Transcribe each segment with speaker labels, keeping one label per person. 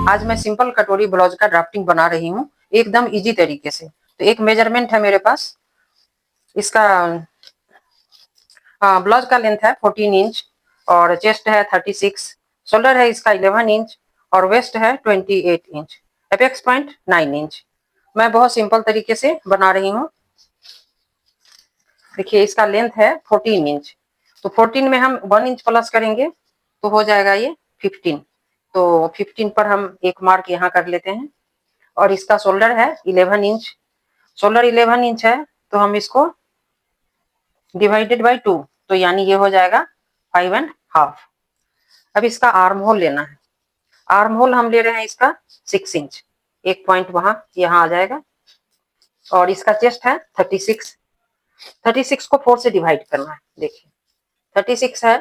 Speaker 1: आज मैं सिंपल कटोरी ब्लाउज का ड्राफ्टिंग बना रही हूँ एकदम इजी तरीके से। तो एक मेजरमेंट है मेरे पास, इसका ब्लाउज का लेंथ है 14 इंच और चेस्ट है 36, शोल्डर है इसका 11 इंच और वेस्ट है 28 इंच, एपेक्स पॉइंट 9 इंच। मैं बहुत सिंपल तरीके से बना रही हूँ। देखिए इसका लेंथ है 14 इंच, तो 14 में हम 1 इंच प्लस करेंगे तो हो जाएगा ये 15। तो 15 पर हम एक मार्क यहाँ कर लेते हैं। और इसका शोल्डर है 11 इंच, शोल्डर 11 इंच है तो हम इसको डिवाइडेड बाई 2, तो यानी ये हो जाएगा 5.5। अब इसका आर्म होल लेना है। आर्म होल हम ले रहे हैं इसका 6 इंच, एक पॉइंट वहां यहाँ आ जाएगा। और इसका चेस्ट है 36, 36 को 4 से डिवाइड करना है। देखिए 36 है,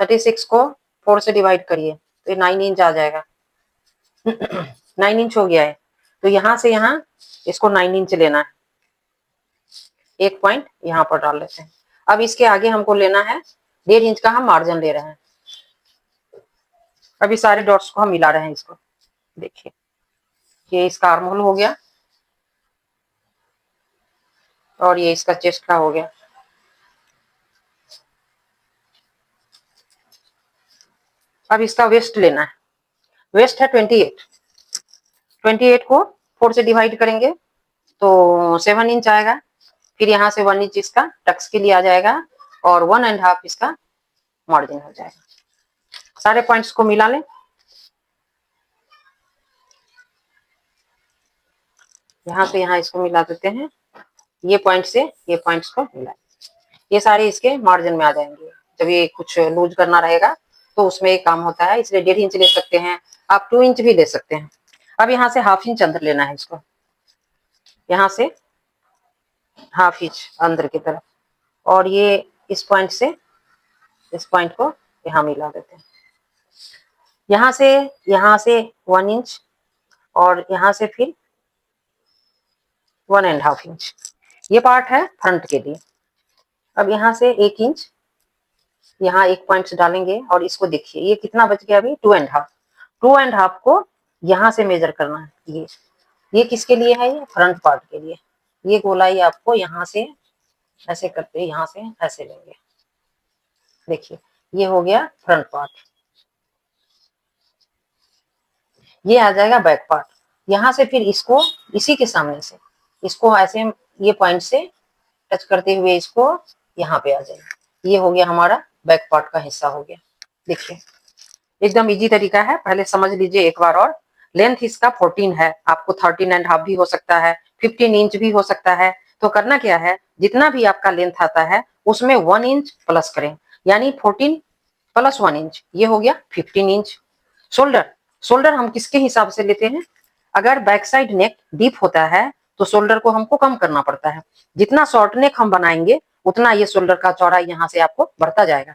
Speaker 1: 36 को 4 से डिवाइड करिए तो ये 9 इंच आ जाएगा। 9 इंच हो गया है, तो यहाँ से यहाँ इसको 9 इंच लेना है, एक पॉइंट यहाँ पर डाल लेते हैं। अब इसके आगे हमको लेना है 1.5 इंच का हम मार्जिन ले रहे हैं। अभी सारे डॉट्स को हम मिला रहे हैं इसको। देखिए ये इसका आर्म होल हो गया और ये इसका चेस्ट का हो गया। अब इसका वेस्ट लेना है। वेस्ट है 28, 28 को 4 से डिवाइड करेंगे तो 7 इंच आएगा। फिर यहाँ से 1 इंच इसका टक्स के लिए आ जाएगा और 1.5 इसका मार्जिन हो जाएगा। सारे पॉइंट्स को मिला लें। यहाँ से यहाँ इसको मिला देते हैं, ये पॉइंट से ये पॉइंट्स को मिला, ये सारे इसके मार्जिन में आ जाएंगे। जब ये कुछ लूज करना रहेगा तो उसमें एक काम होता है, इसलिए 1.5 इंच ले सकते हैं आप, 2 इंच भी ले सकते हैं। अब यहाँ से हाफ इंच अंदर लेना है इसको, यहाँ से हाफ इंच अंदर की तरफ, और ये इस पॉइंट से इस पॉइंट को यहाँ मिला देते हैं। यहाँ से 1 इंच और यहाँ से फिर 1.5 इंच, ये पार्ट है फ्रंट के लिए। अब यहाँ से 1 इंच यहाँ एक पॉइंट डालेंगे और इसको देखिए ये कितना बच गया अभी 2.5। 2.5 को यहाँ से मेजर करना है। ये किसके लिए है? ये फ्रंट पार्ट के लिए। ये गोलाई आपको यहाँ से ऐसे करते यहाँ से ऐसे लेंगे। देखिए ये हो गया फ्रंट पार्ट, ये आ जाएगा बैक पार्ट। यहाँ से फिर इसको इसी के सामने से इसको ऐसे ये पॉइंट से टच करते हुए इसको यहाँ पे आ जाएगा। ये हो गया हमारा बैक पार्ट का हिस्सा हो गया। देखिए एकदम इजी तरीका है, पहले समझ लीजिए एक बार और। लेंथ इसका 14 है, आपको 13.5 भी हो सकता है, 15 इंच भी हो सकता है। तो करना क्या है, जितना भी आपका लेंथ आता है उसमें 1 इंच प्लस करें, यानी 14 प्लस 1 इंच, ये हो गया 15 इंच। शोल्डर, शोल्डर हम किसके हिसाब से लेते हैं? अगर बैक साइड नेक डीप होता है तो शोल्डर को हमको कम करना पड़ता है। जितना शॉर्ट नेक हम बनाएंगे उतना ये शोल्डर का चौड़ाई यहाँ से आपको बढ़ता जाएगा।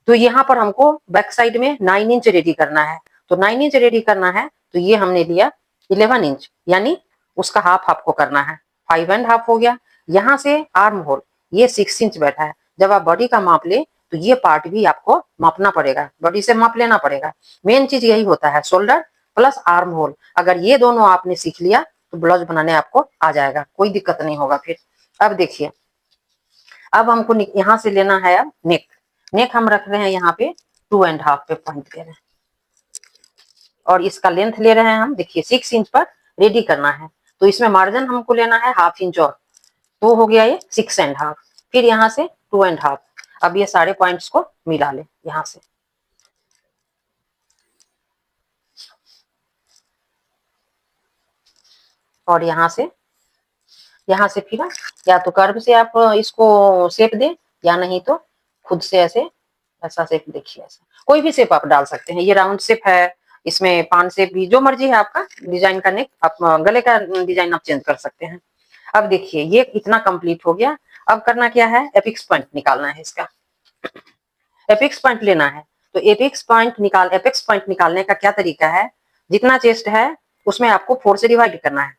Speaker 1: तो यहाँ पर हमको बैक साइड में 9 इंच रेडी करना है। तो 9 इंच रेडी करना है तो ये हमने लिया 11 इंच, यानी उसका हाफ आपको करना है, 5.5 हो गया। यहाँ से आर्म होल ये 6 इंच बैठा है। जब आप बॉडी का माप ले तो ये पार्ट भी आपको मापना पड़ेगा, बॉडी से माप लेना पड़ेगा। मेन चीज यही होता है, शोल्डर प्लस आर्म होल। अगर ये दोनों आपने सीख लिया तो ब्लाउज बनाने आपको आ जाएगा, कोई दिक्कत नहीं होगा फिर। अब देखिए, अब हमको यहाँ से लेना है अब नेक। नेक हम रख रहे हैं यहाँ पे 2.5 पे पॉइंट दे रहे हैं और इसका लेंथ ले रहे हैं हम, देखिए 6 इंच पर रेडी करना है। तो इसमें मार्जिन हमको लेना है हाफ इंच, और तो हो गया ये 6.5, फिर यहाँ से 2.5। अब ये सारे पॉइंट्स को मिला ले यहाँ से, और यहाँ से फिर या तो कर्व से आप इसको शेप दे, या नहीं तो खुद से ऐसे ऐसा शेप, देखिए ऐसा कोई भी शेप आप डाल सकते हैं। ये राउंड शेप है, इसमें पान शेप भी, जो मर्जी है आपका डिजाइन का नेक, आप गले का डिजाइन आप चेंज कर सकते हैं। अब देखिए ये इतना कंप्लीट हो गया। अब करना क्या है, एपिक्स पॉइंट निकालना है इसका। एपिक्स पॉइंट लेना है, तो एपिक्स पॉइंट निकालने का क्या तरीका है, जितना चेस्ट है उसमें आपको 4 से डिवाइड करना है,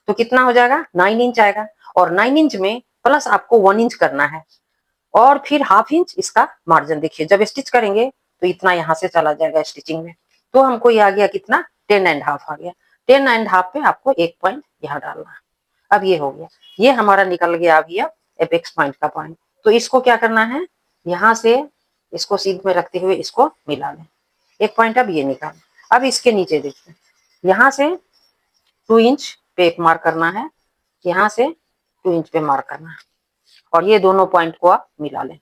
Speaker 1: तो कितना हो जाएगा 9 इंच आएगा। और 9 इंच में प्लस आपको 1 इंच करना है, और फिर हाफ इंच इसका मार्जिन। देखिए जब स्टिच करेंगे तो इतना यहाँ से चला जाएगा स्टिचिंग में, तो हमको ये आ गया कितना 10.5 आ गया। 10.5 पे आपको एक पॉइंट यहाँ डालना है। अब ये हो गया, ये हमारा निकल गया अभी अब एपेक्स पॉइंट का पॉइंट। तो इसको क्या करना है, यहाँ से इसको सीध में रखते हुए इसको मिला लें, एक पॉइंट अब ये निकाल। अब इसके नीचे देखिए, यहाँ से 2 इंच पे एक मार्क करना है, यहाँ से 2 इंच पे मार्क करना है, और ये दोनों पॉइंट को आप मिला लें।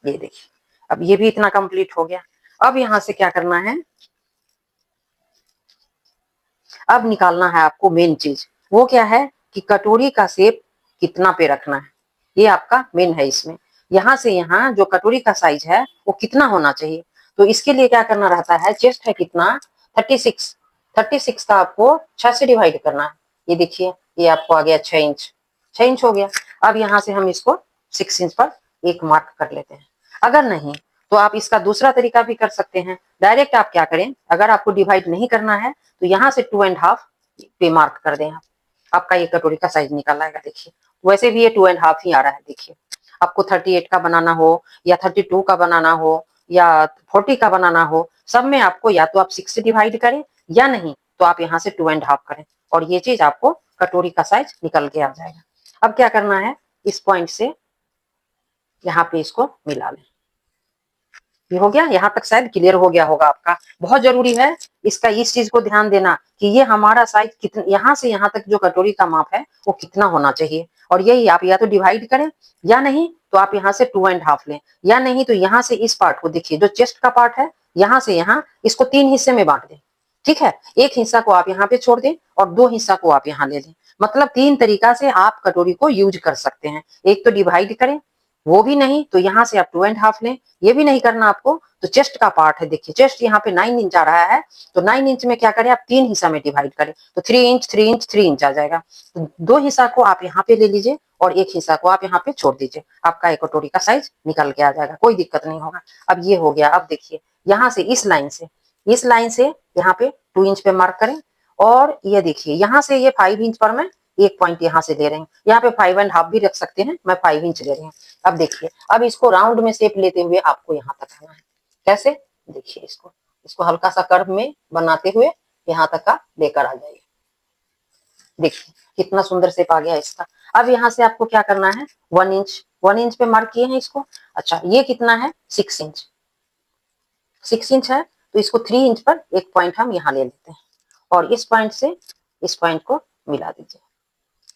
Speaker 1: ये देखिए, अब ये भी इतना कंप्लीट हो गया। अब यहाँ से क्या करना है, अब निकालना है आपको मेन चीज, वो क्या है कि कटोरी का शेप कितना पे रखना है, ये आपका मेन है। इसमें यहाँ से यहाँ जो कटोरी का साइज है वो कितना होना चाहिए, तो इसके लिए क्या करना रहता है, चेस्ट है कितना 36, 36 का आपको 6 से डिवाइड करना है। ये देखिए, ये आपको आ गया 6 इंच, 6 इंच हो गया। अब यहाँ से हम इसको 6 इंच पर एक मार्क कर लेते हैं। अगर नहीं तो आप इसका दूसरा तरीका भी कर सकते हैं, डायरेक्ट आप क्या करें, अगर आपको डिवाइड नहीं करना है तो यहाँ से 2.5 पे मार्क कर दें, आपका ये कटोरी का साइज निकल आएगा। देखिए, वैसे भी ये 2.5 ही आ रहा है। देखिए, आपको 38 का बनाना हो या 32 का बनाना हो या 40 का बनाना हो, सब में आपको या तो आप 6 से डिवाइड करें या नहीं तो आप यहाँ से 2.5 करें, और ये चीज आपको कटोरी का साइज निकल के आ जाएगा। अब क्या करना है, इस पॉइंट से यहाँ पे इसको मिला लें। ये हो गया, यहाँ तक शायद क्लियर हो गया होगा आपका। बहुत जरूरी है इसका, इस चीज को ध्यान देना कि ये हमारा साइज कितना, यहाँ से यहाँ तक जो कटोरी का माप है वो कितना होना चाहिए, और यही आप या तो डिवाइड करें या नहीं तो आप यहाँ से 2.5 लें, या नहीं तो यहाँ से इस पार्ट को देखिए, जो चेस्ट का पार्ट है यहाँ से यहाँ, इसको 3 हिस्से में बांट दें। ठीक है, एक हिस्सा को आप यहाँ पे छोड़ दें और 2 हिस्सा को आप यहाँ ले लें। मतलब 3 तरीका से आप कटोरी को यूज कर सकते हैं। एक तो डिवाइड करें, वो भी नहीं तो यहाँ से आप 2.5 लें, ये भी नहीं करना आपको तो चेस्ट का पार्ट है, देखिए चेस्ट यहाँ पे 9 इंच आ रहा है, तो 9 इंच में क्या करें, आप 3 हिस्सा में डिवाइड करें तो 3 इंच 3 इंच 3 इंच आ जाएगा। तो 2 हिस्सा को आप यहाँ पे ले लीजिए और एक हिस्सा को आप यहाँ पे छोड़ दीजिए, आपका एक कटोरी का साइज निकल के आ जाएगा, कोई दिक्कत नहीं होगा। अब ये हो गया। अब देखिए, यहाँ से इस लाइन से यहाँ पे 2 इंच पे मार्क करें, और ये देखिए यहाँ से ये 5 इंच पर मैं एक पॉइंट यहाँ से ले रहे हैं, यहाँ पे 5.5 भी रख सकते हैं, मैं 5 इंच ले रहे हैं। अब देखिए, अब इसको राउंड में शेप लेते हुए आपको यहाँ तक आना है। कैसे, देखिए इसको हल्का सा कर्व में बनाते हुए यहाँ तक का लेकर आ जाइए। देखिए कितना सुंदर शेप आ गया इसका। अब यहाँ से आपको क्या करना है, 1 इंच पे मार्क किए हैं इसको। अच्छा, ये कितना है, 6 इंच, 6 इंच है, तो इसको 3 इंच पर एक पॉइंट हम यहाँ ले लेते हैं, और इस पॉइंट से इस पॉइंट को मिला दीजिए।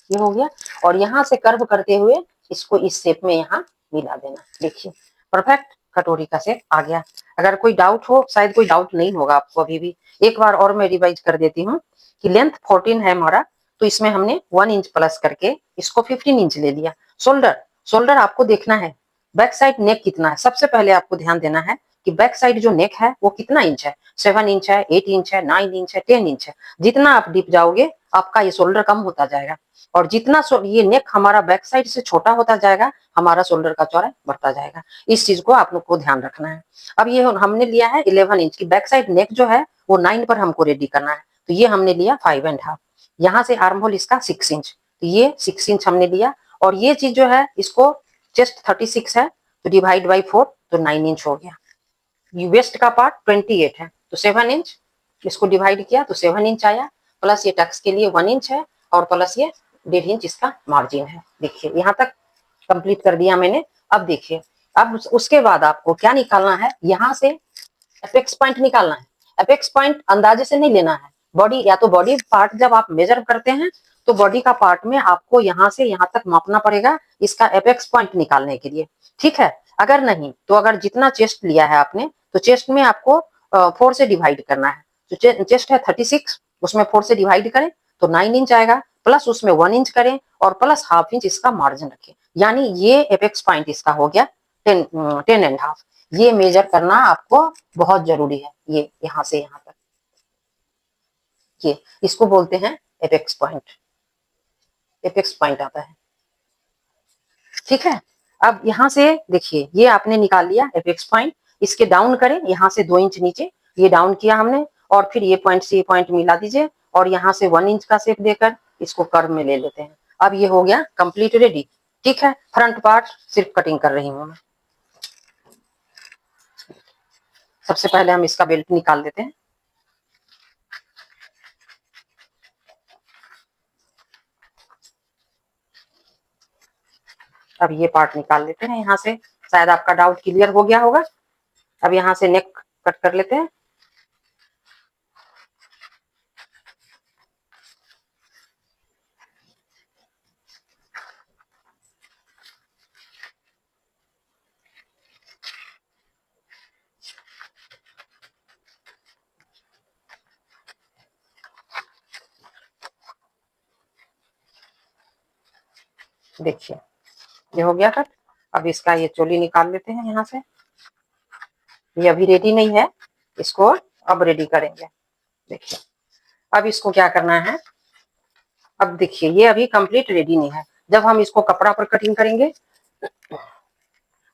Speaker 1: ये हो गया, और यहाँ से कर्व करते हुए इसको इस शेप में यहाँ मिला देना। देखिए, परफेक्ट कटोरी का शेप आ गया। अगर कोई डाउट हो, शायद कोई डाउट नहीं होगा आपको अभी भी, एक बार और मैं रिवाइज कर देती हूँ कि लेंथ 14 है हमारा, तो इसमें हमने 1 इंच प्लस करके इसको 15 इंच ले लिया। शोल्डर आपको देखना है, बैक साइड नेक कितना है, सबसे पहले आपको ध्यान देना है कि बैक साइड जो नेक है वो कितना इंच है, 7 इंच है, 8 इंच है, 9 इंच है, 10 इंच है। जितना आप डीप जाओगे आपका ये शोल्डर कम होता जाएगा, और जितना ये नेक हमारा बैक साइड से छोटा होता जाएगा, हमारा शोल्डर का चौड़ाई बढ़ता जाएगा। इस चीज को आप लोग को ध्यान रखना है। अब ये हमने लिया है 11 इंच की, बैक साइड नेक जो है वो 9 पर हमको रेडी करना है, तो ये हमने लिया 5.5। यहाँ से आर्म होल इसका 6 इंच, तो ये 6 इंच हमने लिया, और ये चीज जो है इसको चेस्ट 36 है तो डिवाइड बाई 4 तो 9 इंच हो गया। वेस्ट का पार्ट 28 है तो 7 इंच, इसको डिवाइड किया तो 7 इंच आया, प्लस ये टक्स के लिए 1 इंच है, और प्लस ये 1.5 इंच इसका मार्जिन है। देखिए यहाँ तक कंप्लीट कर दिया मैंने। अब देखिए, अब उसके बाद आपको क्या निकालना है, यहाँ से एपेक्स पॉइंट निकालना है। एपेक्स पॉइंट अंदाजे से नहीं लेना है, बॉडी या तो बॉडी पार्ट जब आप मेजर करते हैं तो बॉडी का पार्ट में आपको यहाँ से यहाँ तक मापना पड़ेगा इसका एपेक्स पॉइंट निकालने के लिए। ठीक है, अगर नहीं तो अगर जितना चेस्ट लिया है आपने तो चेस्ट में आपको 4 से डिवाइड करना है, तो चेस्ट है 36, उसमें 4 से डिवाइड करें तो 9 इंच आएगा, प्लस उसमें 1 इंच करें और प्लस हाफ इंच इसका मार्जिन रखें, यानी ये एपेक्स पॉइंट इसका हो गया 10.5। ये मेजर करना आपको बहुत जरूरी है, ये यहाँ से यहाँ तक, ये इसको बोलते हैं एपेक्स पॉइंट, एपेक्स पॉइंट आता है। ठीक है, अब यहाँ से देखिए ये आपने निकाल लिया एपेक्स पॉइंट, इसके डाउन करें यहाँ से 2 इंच नीचे, ये डाउन किया हमने, और फिर ये पॉइंट से ये पॉइंट मिला दीजिए, और यहाँ से 1 इंच का शेप देकर इसको कर्व में ले लेते हैं। अब ये हो गया कंप्लीट रेडी। ठीक है, फ्रंट पार्ट सिर्फ कटिंग कर रही हूँ मैं। सबसे पहले हम इसका बेल्ट निकाल देते हैं। अब ये पार्ट निकाल लेते हैं यहाँ से। शायद आपका डाउट क्लियर हो गया होगा। अब यहाँ से नेक कट कर लेते हैं। देखिए ये हो गया कट। अब इसका ये चोली निकाल लेते हैं यहाँ से। ये अभी रेडी नहीं है, इसको अब रेडी करेंगे। देखिए अब इसको क्या करना है। अब देखिए ये अभी कंप्लीट रेडी नहीं है। जब हम इसको कपड़ा पर कटिंग करेंगे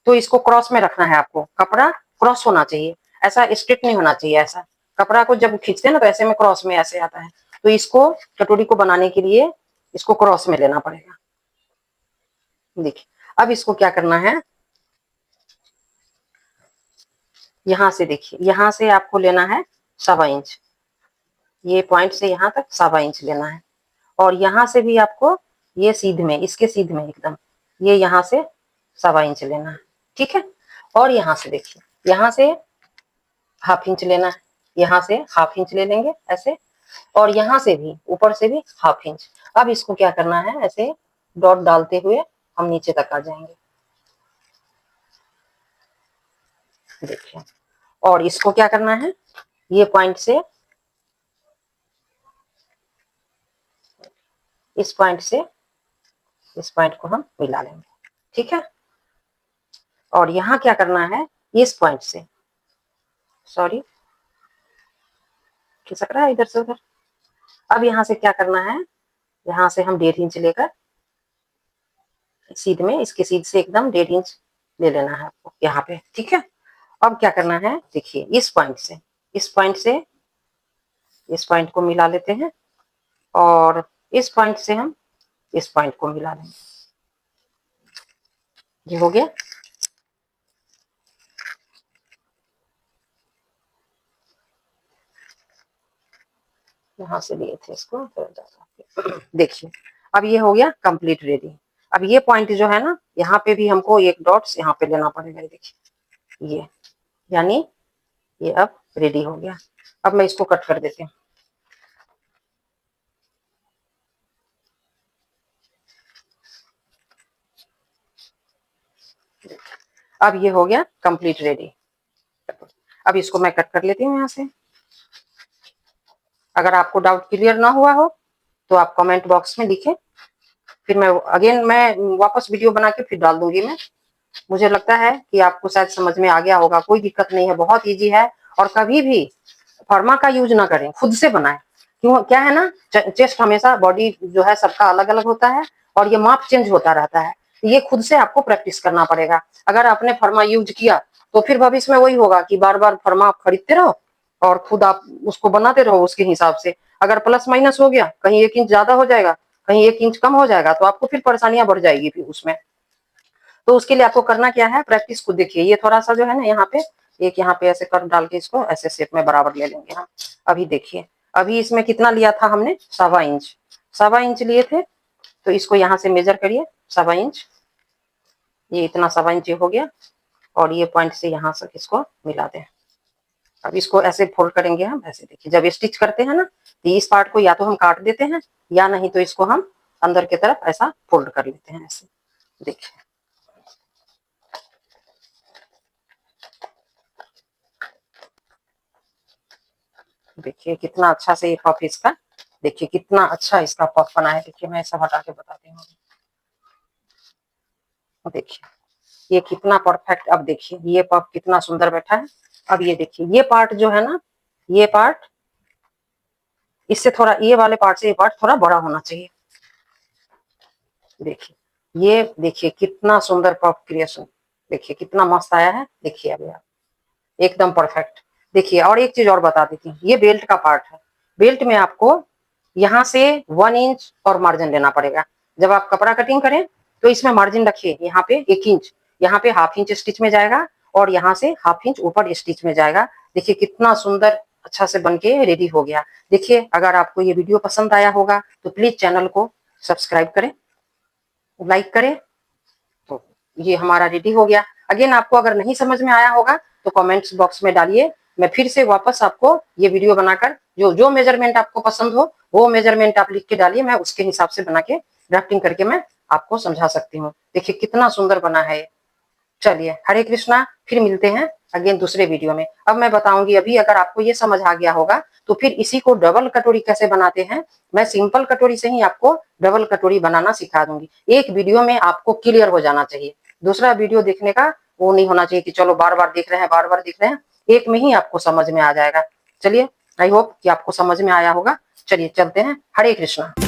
Speaker 1: तो इसको क्रॉस में रखना है आपको। कपड़ा क्रॉस होना चाहिए, ऐसा स्ट्रेट नहीं होना चाहिए। ऐसा कपड़ा को जब खींचते हैं ना तो ऐसे में क्रॉस में ऐसे आता है। तो इसको कटोरी को बनाने के लिए इसको क्रॉस में लेना पड़ेगा। देखिए अब इसको क्या करना है, यहां से देखिए यहां से आपको लेना है 1.25 इंच। ये पॉइंट से यहां तक 1.25 इंच लेना है। और यहां से भी आपको ये सीध में, इसके सीध में एकदम ये यहां से 1.25 इंच लेना है। ठीक है। और यहां से देखिए यहां से 1/2 इंच लेना है। यहाँ से 1/2 इंच ले लेंगे ऐसे। और यहाँ से भी ऊपर से भी 1/2 इंच। अब इसको क्या करना है, ऐसे डॉट डालते हुए हम नीचे तक आ जाएंगे। देखिए और इसको क्या करना है, ये पॉइंट से इस पॉइंट से इस पॉइंट को हम मिला लेंगे। ठीक है। और यहाँ क्या करना है, इस पॉइंट से, सॉरी खिसक रहा है इधर से उधर। अब यहाँ से क्या करना है, यहाँ से हम 1.5 इंच लेकर सीध में, इसके सीध से एकदम 1.5 इंच ले लेना है आपको यहाँ पे। ठीक है। अब क्या करना है, देखिए इस पॉइंट से इस पॉइंट को मिला लेते हैं। और इस पॉइंट से हम इस पॉइंट को मिला लेंगे। ये हो गया। यहाँ से लिए थे इसको। देखिए अब ये हो गया कंप्लीट रेडी। अब ये पॉइंट जो है ना, यहाँ पे भी हमको एक डॉट्स यहाँ पे लेना पड़ेगा। देखिए ये, यानी ये अब रेडी हो गया। अब मैं इसको कट कर देती हूँ। अब ये हो गया कंप्लीट रेडी। अब इसको मैं कट कर लेती हूँ यहाँ से। अगर आपको डाउट क्लियर ना हुआ हो तो आप कमेंट बॉक्स में लिखें, फिर मैं वापस वीडियो बना के फिर डाल दूंगी मैं। मुझे लगता है कि आपको शायद समझ में आ गया होगा। कोई दिक्कत नहीं है, बहुत इजी है। और कभी भी फर्मा का यूज ना करें, खुद से बनाएं। क्यों, क्या है ना, चेस्ट हमेशा, बॉडी जो है सबका अलग अलग होता है और ये माप चेंज होता रहता है। ये खुद से आपको प्रैक्टिस करना पड़ेगा। अगर आपने फर्मा यूज किया तो फिर भविष्य में वही होगा कि बार बार फर्मा आप खरीदते रहो और खुद आप उसको बनाते रहो उसके हिसाब से। अगर प्लस माइनस हो गया, कहीं 1 इंच ज्यादा हो जाएगा, कहीं 1 इंच कम हो जाएगा, तो आपको फिर परेशानियां बढ़ जाएगी फिर उसमें। तो उसके लिए आपको करना क्या है, प्रैक्टिस खुद। देखिए ये थोड़ा सा जो है ना, यहाँ पे ऐसे कर्व डाल के इसको ऐसे शेप में बराबर ले लेंगे हम। अभी देखिए, अभी इसमें कितना लिया था हमने, 1.25 इंच। 1.25 इंच लिए थे, तो इसको यहाँ से मेजर करिए 1.25 इंच। ये इतना 1.25 इंच हो गया। और ये पॉइंट से यहाँ से इसको मिला दें। अब इसको ऐसे फोल्ड करेंगे हम ऐसे। देखिए जब स्टिच करते हैं ना, तो इस पार्ट को या तो हम काट देते हैं, या नहीं तो इसको हम अंदर की तरफ ऐसा फोल्ड कर लेते हैं ऐसे। देखिए देखिए कितना अच्छा से ये पफ इसका, देखिए कितना अच्छा इसका पफ बना है। देखिए मैं सब हटा के बताती हूँ। देखिए ये कितना परफेक्ट। अब देखिए ये पफ कितना सुंदर बैठा है। अब ये देखिए ये पार्ट जो है ना, ये पार्ट इससे थोड़ा, ये वाले पार्ट से ये पार्ट थोड़ा बड़ा होना चाहिए। देखिए ये, देखिए कितना सुंदर पफ क्रिएशन, देखिए कितना मस्त आया है। देखिए अभी आप एकदम परफेक्ट। देखिए और एक चीज और बता देती हूँ, ये बेल्ट का पार्ट है। बेल्ट में आपको यहाँ से 1 इंच और मार्जिन लेना पड़ेगा। जब आप कपड़ा कटिंग करें तो इसमें मार्जिन रखिए, यहाँ पे 1 इंच, यहाँ पे 1/2 इंच स्टिच में जाएगा और यहाँ से 1/2 इंच ऊपर स्टिच में जाएगा। देखिए कितना सुंदर अच्छा से बनके रेडी हो गया। देखिए अगर आपको ये वीडियो पसंद आया होगा तो प्लीज चैनल को सब्सक्राइब करें, लाइक करें। तो ये हमारा रेडी हो गया। अगेन आपको अगर नहीं समझ में आया होगा तो कमेंट्स बॉक्स में डालिए, मैं फिर से वापस आपको ये वीडियो बनाकर जो जो मेजरमेंट आपको पसंद हो वो मेजरमेंट आप लिख के डालिए, मैं उसके हिसाब से बना के ड्राफ्टिंग करके मैं आपको समझा सकती हूँ। देखिए कितना सुंदर बना है। चलिए हरे कृष्णा, फिर मिलते हैं अगेन दूसरे वीडियो में। अब मैं बताऊंगी, अभी अगर आपको ये समझ आ गया होगा तो फिर इसी को डबल कटोरी कैसे बनाते हैं, मैं सिंपल कटोरी से ही आपको डबल कटोरी बनाना सिखा दूंगी। एक वीडियो में आपको क्लियर हो जाना चाहिए, दूसरा वीडियो देखने का वो नहीं होना चाहिए कि चलो बार बार देख रहे हैं, बार बार देख रहे हैं। एक में ही आपको समझ में आ जाएगा। चलिए आई होप कि आपको समझ में आया होगा। चलिए चलते हैं। हरे कृष्णा।